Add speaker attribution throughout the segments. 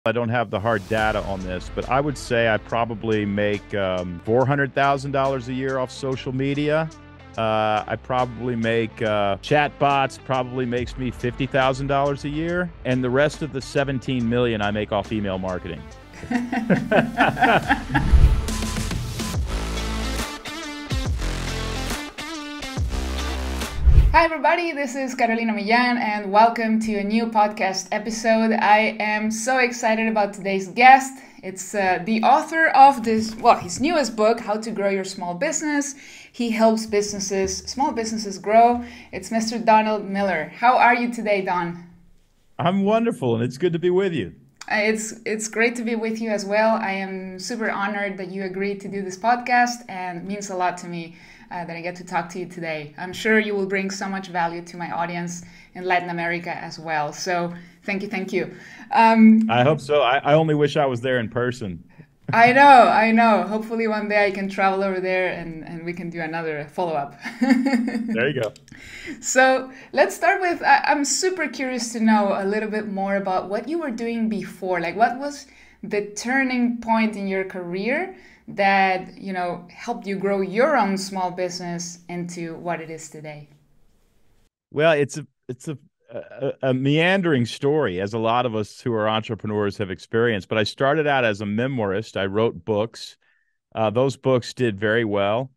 Speaker 1: I don't have the hard data on this, but I would say I probably make $400,000 a year off social media. I probably make chatbots probably makes me $50,000 a year, and the rest of the 17 million I make off email marketing.
Speaker 2: Hi everybody, this is Carolina Millan and welcome to a new podcast episode. I am so excited about today's guest. It's the author of his newest book, How to Grow Your Small Business. He helps small businesses grow. It's Mr. Donald Miller. How are you today, Don?
Speaker 1: I'm wonderful, and it's good to be with you.
Speaker 2: It's great to be with you as well. I am super honored that you agreed to do this podcast, and it means a lot to me that I get to talk to you today. I'm sure you will bring so much value to my audience in Latin America as well. So thank you, thank you.
Speaker 1: I hope so. I only wish I was there in person.
Speaker 2: I know. Hopefully one day I can travel over there and we can do another follow-up.
Speaker 1: There you go.
Speaker 2: So let's start with, I'm super curious to know a little bit more about what you were doing before. Like, what was the turning point in your career that, helped you grow your own small business into what it is today?
Speaker 1: Well, it's a meandering story, as a lot of us who are entrepreneurs have experienced. But I started out as a memoirist. I wrote books. Those books did very well.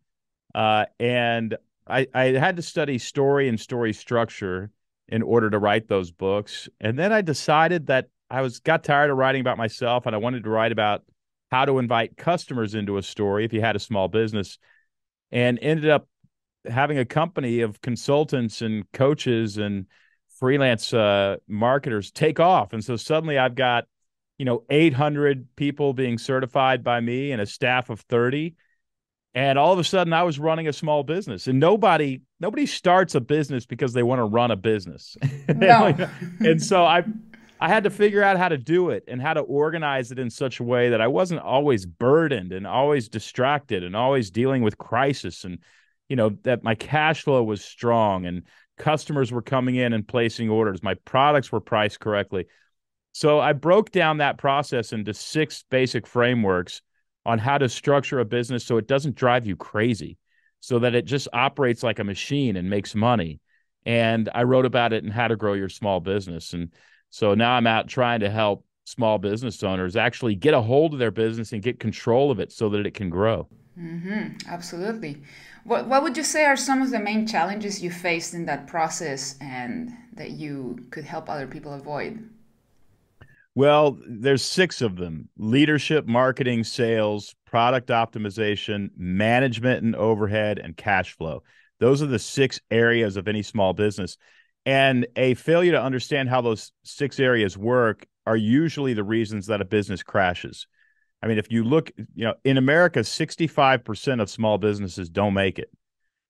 Speaker 1: And I had to study story and story structure in order to write those books. And then I decided that got tired of writing about myself, and I wanted to write about how to invite customers into a story if you had a small business, and ended up having a company of consultants and coaches and freelance marketers take off. And so suddenly I've got, 800 people being certified by me and a staff of 30. And all of a sudden I was running a small business, and nobody starts a business because they want to run a business.
Speaker 2: No.
Speaker 1: And so I had to figure out how to do it and how to organize it in such a way that I wasn't always burdened and always distracted and always dealing with crisis, and, that my cash flow was strong and customers were coming in and placing orders. My products were priced correctly. So I broke down that process into 6 basic frameworks on how to structure a business so it doesn't drive you crazy, so that it just operates like a machine and makes money. And I wrote about it in How to Grow Your Small Business. And so now I'm out trying to help small business owners actually get a hold of their business and get control of it so that it can grow.
Speaker 2: Mm-hmm, absolutely. What would you say are some of the main challenges you faced in that process and that you could help other people avoid?
Speaker 1: Well, there's 6 of them: leadership, marketing, sales, product optimization, management and overhead, and cash flow. Those are the 6 areas of any small business. And a failure to understand how those 6 areas work are usually the reasons that a business crashes. I mean, if you look, in America, 65% of small businesses don't make it.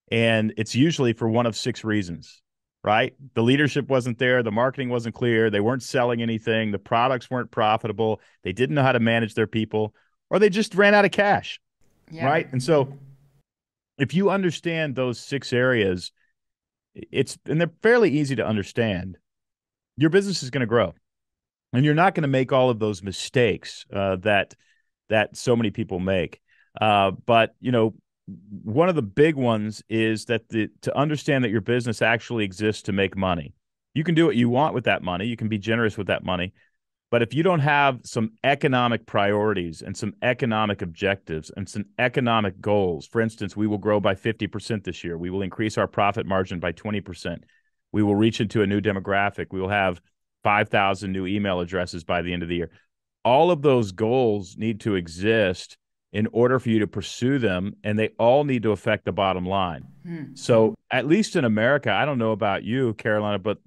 Speaker 1: And it's usually for one of 6 reasons, right? The leadership wasn't there. The marketing wasn't clear. They weren't selling anything. The products weren't profitable. They didn't know how to manage their people, or they just ran out of cash,
Speaker 2: Yeah.
Speaker 1: right? And so if you understand those 6 areas, and they're fairly easy to understand, your business is going to grow, and you're not going to make all of those mistakes that so many people make. But one of the big ones is that to understand that your business actually exists to make money. You can do what you want with that money. You can be generous with that money. But if you don't have some economic priorities and some economic objectives and some economic goals, for instance, we will grow by 50% this year. We will increase our profit margin by 20%. We will reach into a new demographic. We will have 5,000 new email addresses by the end of the year. All of those goals need to exist in order for you to pursue them, and they all need to affect the bottom line. So at least in America, I don't know about you, Carolina, but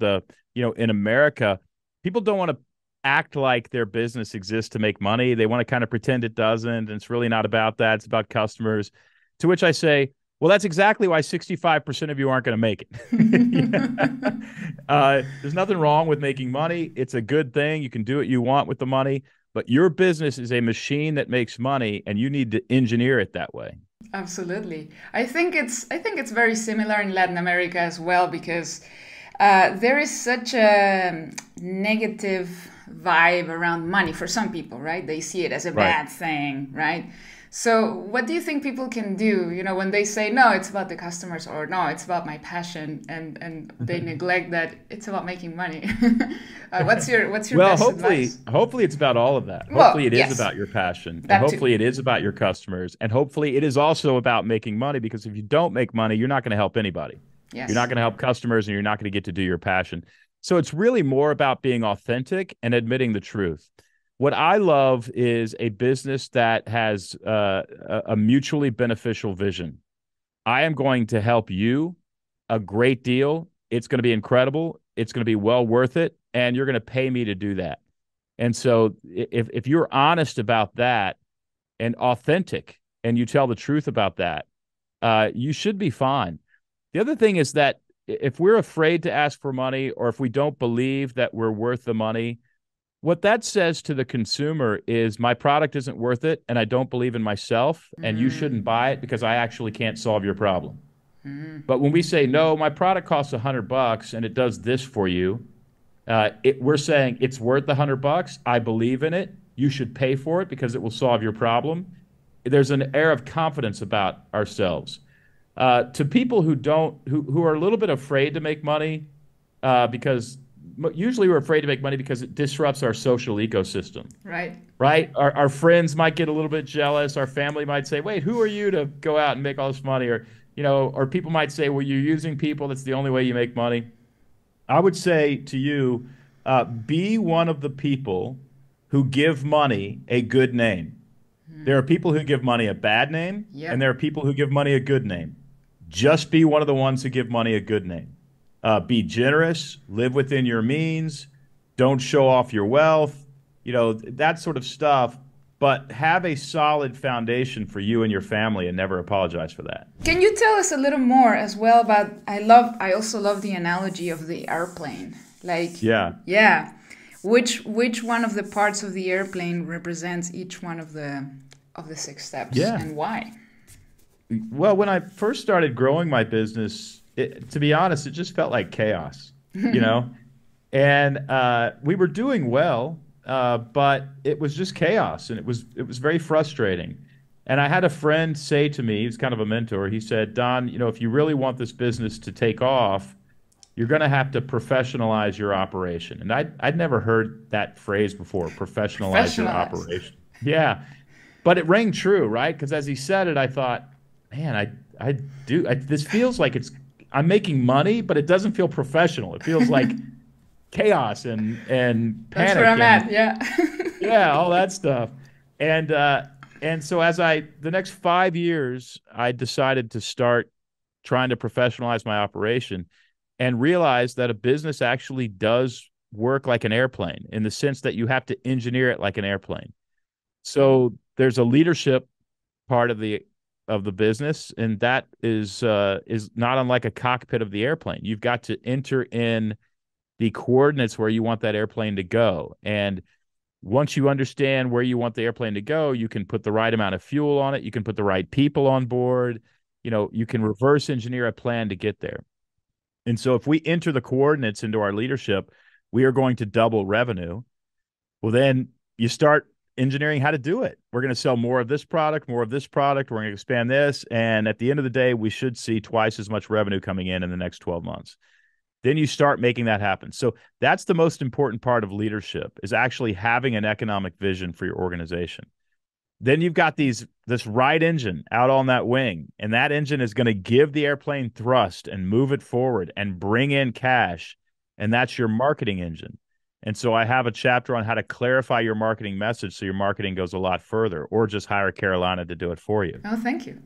Speaker 1: in America, people don't want to act like their business exists to make money. They want to kind of pretend it doesn't, and it's really not about that. It's about customers. To which I say, well, that's exactly why 65% of you aren't going to make it. There's nothing wrong with making money. It's a good thing. You can do what you want with the money, but your business is a machine that makes money, and you need to engineer it that way.
Speaker 2: Absolutely. I think it's very similar in Latin America as well, because there is such a negative vibe around money for some people, right? They see it as a
Speaker 1: Right.
Speaker 2: bad thing, right? So what do you think people can do, when they say, no, it's about the customers, or no, it's about my passion, and they neglect that it's about making money? What's your
Speaker 1: Well,
Speaker 2: best advice?
Speaker 1: hopefully it's about all of that. Hopefully
Speaker 2: Well,
Speaker 1: it is
Speaker 2: yes,
Speaker 1: about your passion, and
Speaker 2: that too.
Speaker 1: hopefully it is about your customers, and hopefully it is also about making money, because if you don't make money, you're not going to help anybody. You're not
Speaker 2: Yes.
Speaker 1: going to help customers, and you're not going to get to do your passion. So it's really more about being authentic and admitting the truth. What I love is a business that has a mutually beneficial vision. I am going to help you a great deal. It's going to be incredible. It's going to be well worth it. And you're going to pay me to do that. And so if you're honest about that and authentic and you tell the truth about that, you should be fine. The other thing is that if we're afraid to ask for money, or if we don't believe that we're worth the money, what that says to the consumer is my product isn't worth it, and I don't believe in myself, and you shouldn't buy it because I actually can't solve your problem. But when we say, no, my product costs $100 and it does this for you, we're saying it's worth the $100. I believe in it. You should pay for it because it will solve your problem. There's an air of confidence about ourselves. To people who are a little bit afraid to make money, because usually we're afraid to make money because it disrupts our social ecosystem,
Speaker 2: Right.
Speaker 1: right? Our friends might get a little bit jealous. Our family might say, wait, who are you to go out and make all this money? Or people might say, well, you're using people. That's the only way you make money. I would say to you, be one of the people who give money a good name. There are people who give money a bad name, and
Speaker 2: Yep.
Speaker 1: there are people who give money a good name. Just be one of the ones who give money a good name. Be generous, live within your means, don't show off your wealth, that sort of stuff, but have a solid foundation for you and your family and never apologize for that.
Speaker 2: Can you tell us a little more as well about I also love the analogy of the airplane. Like,
Speaker 1: Yeah.
Speaker 2: yeah, which one of the parts of the airplane represents each one of the six steps,
Speaker 1: Yeah.
Speaker 2: and why?
Speaker 1: Well, when I first started growing my business, to be honest, it just felt like chaos, you know? And we were doing well, but it was just chaos, and it was very frustrating. And I had a friend say to me, he's kind of a mentor. He said, Don, if you really want this business to take off, you're going to have to professionalize your operation. And I'd never heard that phrase before, professionalize your
Speaker 2: Professionalized.
Speaker 1: operation. Yeah, but it rang true, right? Because as he said it, I thought, man, this feels like I'm making money, but it doesn't feel professional. It feels like chaos and
Speaker 2: That's where
Speaker 1: panic
Speaker 2: I'm
Speaker 1: and
Speaker 2: at. Yeah.
Speaker 1: yeah, all that stuff. And so the next 5 years, I decided to start trying to professionalize my operation and realize that a business actually does work like an airplane, in the sense that you have to engineer it like an airplane. So there's a leadership part of the business, and that is not unlike a cockpit of the airplane. You've got to enter in the coordinates where you want that airplane to go. And once you understand where you want the airplane to go, you can put the right amount of fuel on it. You can put the right people on board. You can reverse engineer a plan to get there. And so if we enter the coordinates into our leadership, we are going to double revenue. Well, then you start engineering how to do it. We're going to sell more of this product, more of this product. We're going to expand this. And at the end of the day, we should see twice as much revenue coming in the next 12 months. Then you start making that happen. So that's the most important part of leadership, is actually having an economic vision for your organization. Then you've got this right engine out on that wing, and that engine is going to give the airplane thrust and move it forward and bring in cash. And that's your marketing engine. And so I have a chapter on how to clarify your marketing message so your marketing goes a lot further, or just hire Carolina to do it for you.
Speaker 2: Oh, thank you.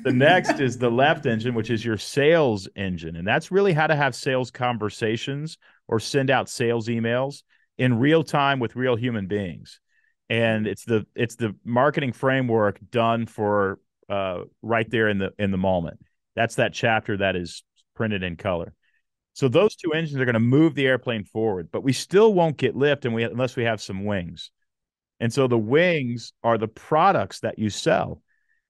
Speaker 1: The next is the left engine, which is your sales engine. And that's really how to have sales conversations or send out sales emails in real time with real human beings. And it's the marketing framework done for right there in the moment. That's that chapter that is printed in color. So those two engines are going to move the airplane forward, but we still won't get lift unless we have some wings. And so the wings are the products that you sell.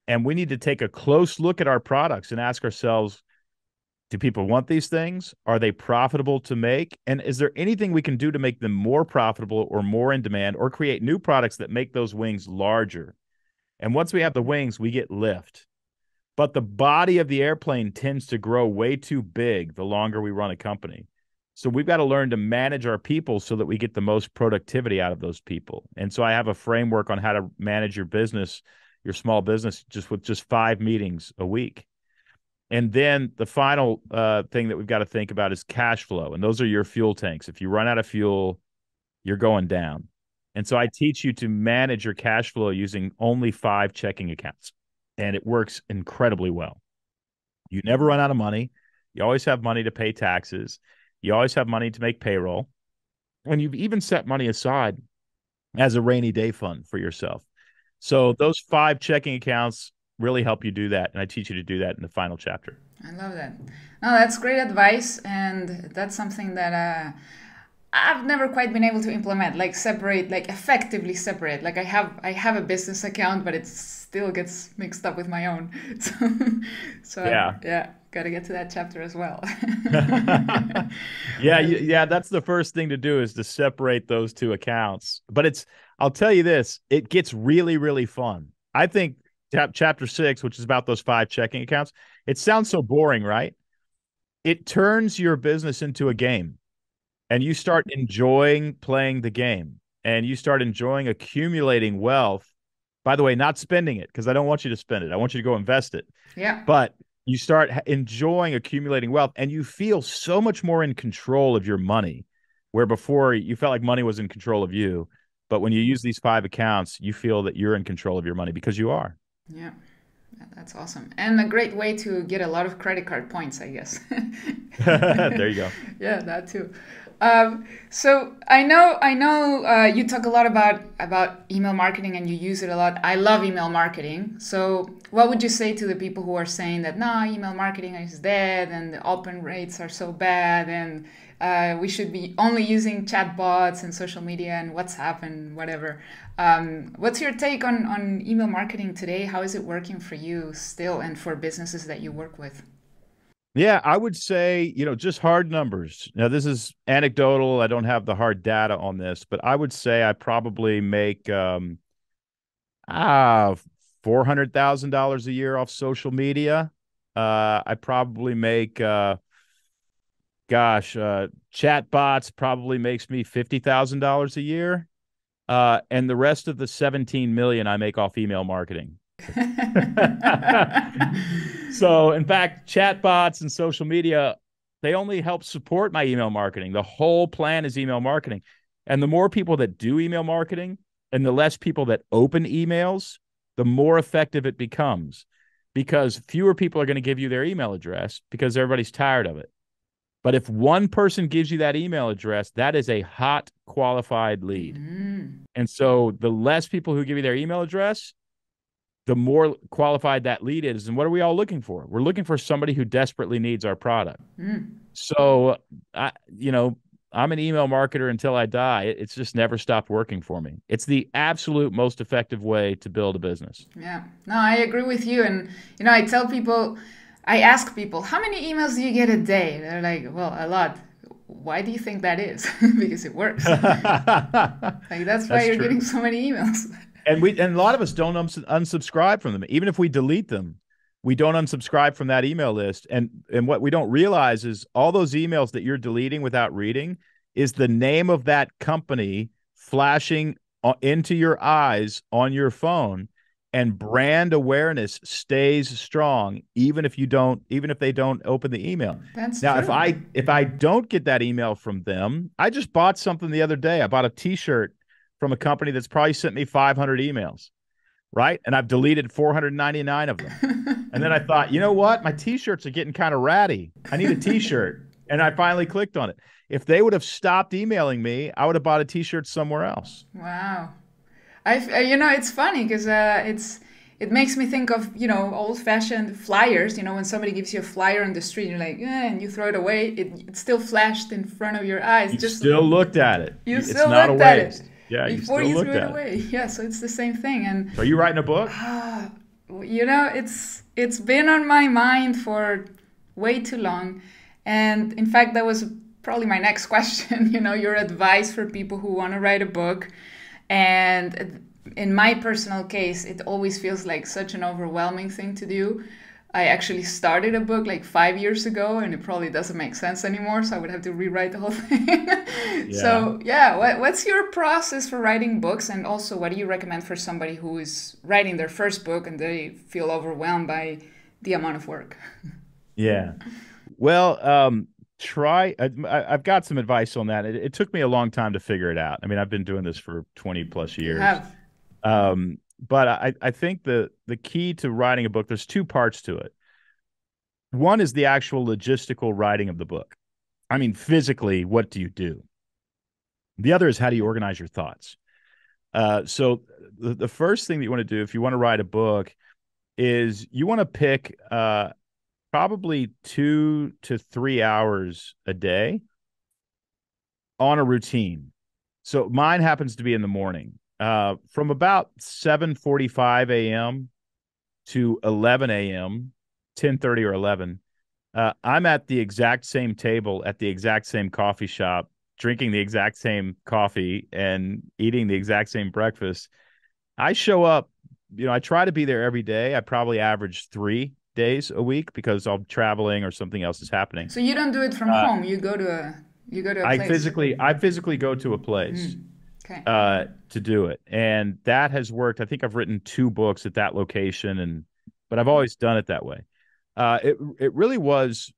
Speaker 1: And we need to take a close look at our products and ask ourselves, Do people want these things? Are they profitable to make? And is there anything we can do to make them more profitable or more in demand or create new products that make those wings larger? And once we have the wings, we get lift. But the body of the airplane tends to grow way too big the longer we run a company. So we've got to learn to manage our people so that we get the most productivity out of those people. And so I have a framework on how to manage your business, your small business, just with just 5 meetings a week. And then the final thing that we've got to think about is cash flow. And those are your fuel tanks. If you run out of fuel, you're going down. And so I teach you to manage your cash flow using only 5 checking accounts. And it works incredibly well. You never run out of money. You always have money to pay taxes. You always have money to make payroll. And you've even set money aside as a rainy day fund for yourself. So those 5 checking accounts really help you do that. And I teach you to do that in the final chapter.
Speaker 2: I love that. No, that's great advice. And that's something that I've never quite been able to implement, like separate, like effectively separate. Like I have a business account, but it still gets mixed up with my own. So yeah, got to get to that chapter as well.
Speaker 1: Yeah, that's the first thing to do is to separate those 2 accounts. But I'll tell you this, it gets really, really fun. I think chapter 6, which is about those 5 checking accounts, it sounds so boring, right? It turns your business into a game. And you start enjoying playing the game, and you start enjoying accumulating wealth. By the way, not spending it, because I don't want you to spend it. I want you to go invest it.
Speaker 2: Yeah.
Speaker 1: But you start enjoying accumulating wealth, and you feel so much more in control of your money, where before you felt like money was in control of you. But when you use these 5 accounts, you feel that you're in control of your money because you are.
Speaker 2: Yeah. That's awesome. And a great way to get a lot of credit card points, I guess.
Speaker 1: There you go.
Speaker 2: Yeah, that too. So I know you talk a lot about email marketing and you use it a lot. I love email marketing. So what would you say to the people who are saying that, no, email marketing is dead and the open rates are so bad and we should be only using chatbots and social media and WhatsApp and whatever. What's your take on email marketing today? How is it working for you still and for businesses that you work with?
Speaker 1: Yeah, I would say, just hard numbers. Now, this is anecdotal. I don't have the hard data on this, but I would say I probably make $400,000 a year off social media. I probably make, chatbots probably makes me $50,000 a year. And the rest of the 17 million I make off email marketing. So, in fact, chatbots and social media, they only help support my email marketing. The whole plan is email marketing. And the more people that do email marketing and the less people that open emails, the more effective it becomes, because fewer people are going to give you their email address because everybody's tired of it. But if one person gives you that email address, that is a hot, qualified lead. And so the less people who give you their email address, the more qualified that lead is. And what are we all looking for? We're looking for somebody who desperately needs our product. So, I'm an email marketer until I die. It's just never stopped working for me. It's the absolute most effective way to build a business.
Speaker 2: Yeah, no, I agree with you. And, I ask people, how many emails do you get a day? They're like, well, a lot. Why do you think that is? Because it works. That's why you're getting so many emails.
Speaker 1: And a lot of us don't unsubscribe from them. Even if we delete them, we don't unsubscribe from that email list. And what we don't realize is all those emails that you're deleting without reading is the name of that company flashing into your eyes on your phone, and brand awareness stays strong even if they don't open the email.
Speaker 2: That's
Speaker 1: now
Speaker 2: true.
Speaker 1: if I don't get that email from them, I just bought something the other day. I bought a t-shirt from a company that's probably sent me 500 emails, right? And I've deleted 499 of them. And then I thought, you know what? My t-shirts are getting kind of ratty. I need a t-shirt. And I finally clicked on it. If they would have stopped emailing me, I would have bought a t-shirt somewhere else.
Speaker 2: Wow. It's funny because it makes me think of, old-fashioned flyers. When somebody gives you a flyer on the street, you're like, and you throw it away. It's still flashed in front of your eyes.
Speaker 1: You still looked at it.
Speaker 2: You still looked at it.
Speaker 1: Yeah,
Speaker 2: before you threw it away. Yeah, so it's the same thing. And
Speaker 1: are you writing a book?
Speaker 2: It's been on my mind for way too long. And in fact, that was probably my next question, your advice for people who want to write a book. And in my personal case, it always feels like such an overwhelming thing to do. I actually started a book like 5 years ago, and it probably doesn't make sense anymore, so I would have to rewrite the whole thing.
Speaker 1: Yeah.
Speaker 2: So, yeah, what's your process for writing books? And also, what do you recommend for somebody who is writing their first book and they feel overwhelmed by the amount of work?
Speaker 1: Yeah. Well, I've got some advice on that. It took me a long time to figure it out. I mean, I've been doing this for 20 plus
Speaker 2: You
Speaker 1: years.
Speaker 2: have.
Speaker 1: But I think the key to writing a book, there's two parts to it. One is the actual logistical writing of the book. I mean, physically, what do you do? The other is how do you organize your thoughts? So the first thing that you want to do if you want to write a book is you want to pick probably 2 to 3 hours a day on a routine. So mine happens to be in the morning, from about 7:45 a.m. to 11 a.m., 10:30 or 11. I'm at the exact same table at the exact same coffee shop, drinking the exact same coffee and eating the exact same breakfast. I show up, I try to be there every day. I probably average 3 days a week because I'm traveling or something else is happening.
Speaker 2: So you don't do it from
Speaker 1: Uh,
Speaker 2: home. You go to a
Speaker 1: I
Speaker 2: place.
Speaker 1: physically go to a place
Speaker 2: Mm, okay.
Speaker 1: to do it, and that has worked. I think I've written 2 books at that location, but I've always done it that way. It really was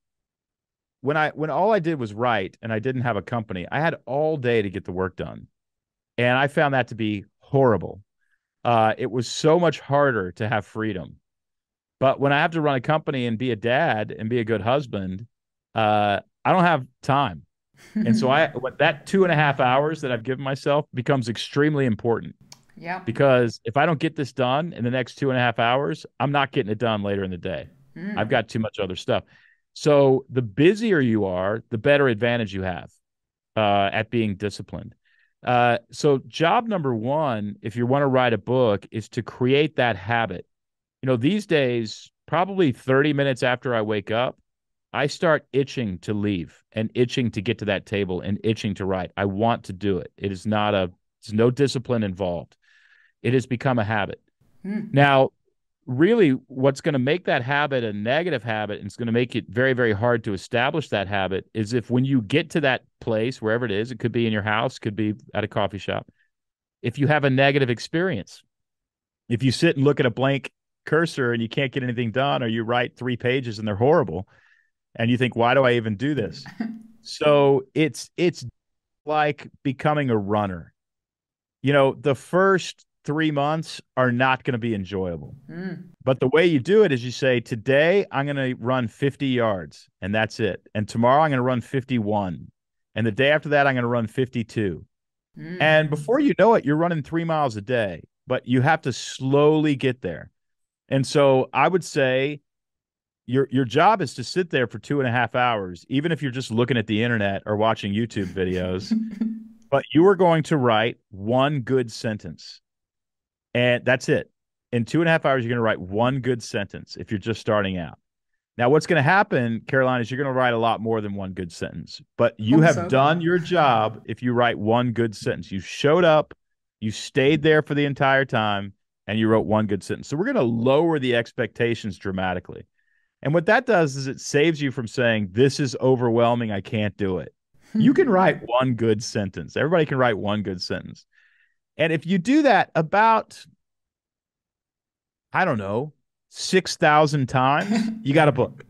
Speaker 1: when all I did was write and I didn't have a company. I had all day to get the work done, and I found that to be horrible. It was so much harder to have freedom. But when I have to run a company and be a dad and be a good husband, I don't have time. And so that 2.5 hours that I've given myself becomes extremely important
Speaker 2: Yeah.
Speaker 1: because if I don't get this done in the next 2.5 hours, I'm not getting it done later in the day. I've
Speaker 2: Mm.
Speaker 1: got too much other stuff. So the busier you are, the better advantage you have at being disciplined. So job number one, if you want to write a book, is to create that habit. These days, probably 30 minutes after I wake up, I start itching to leave and itching to get to that table and itching to write. I want to do it. There's no discipline involved. It has become a habit.
Speaker 2: Mm.
Speaker 1: Now, really, what's going to make that habit a negative habit and it's going to make it very, very hard to establish that habit is if when you get to that place, wherever it is, it could be in your house, could be at a coffee shop, if you have a negative experience, if you sit and look at a blank cursor and you can't get anything done, or you write 3 pages and they're horrible, and you think, why do I even do this? So it's like becoming a runner. The first 3 months are not going to be enjoyable.
Speaker 2: Mm.
Speaker 1: But the way you do it is you say, today I'm going to run 50 yards and that's it. And tomorrow I'm going to run 51. And the day after that, I'm going to run 52.
Speaker 2: Mm.
Speaker 1: And before you know it, you're running 3 miles a day, but you have to slowly get there. And so I would say your job is to sit there for 2.5 hours, even if you're just looking at the internet or watching YouTube videos, but you are going to write one good sentence. And that's it. In 2.5 hours, you're going to write one good sentence if you're just starting out. Now, what's going to happen, Caroline, is you're going to write a lot more than one good sentence, but you
Speaker 2: Hope
Speaker 1: have
Speaker 2: so.
Speaker 1: done your job if you write one good sentence. You showed up, you stayed there for the entire time, and you wrote one good sentence. So we're going to lower the expectations dramatically. And what that does is it saves you from saying, this is overwhelming, I can't do it. You can write one good sentence. Everybody can write one good sentence. And if you do that about, I don't know, 6,000 times, you got a book.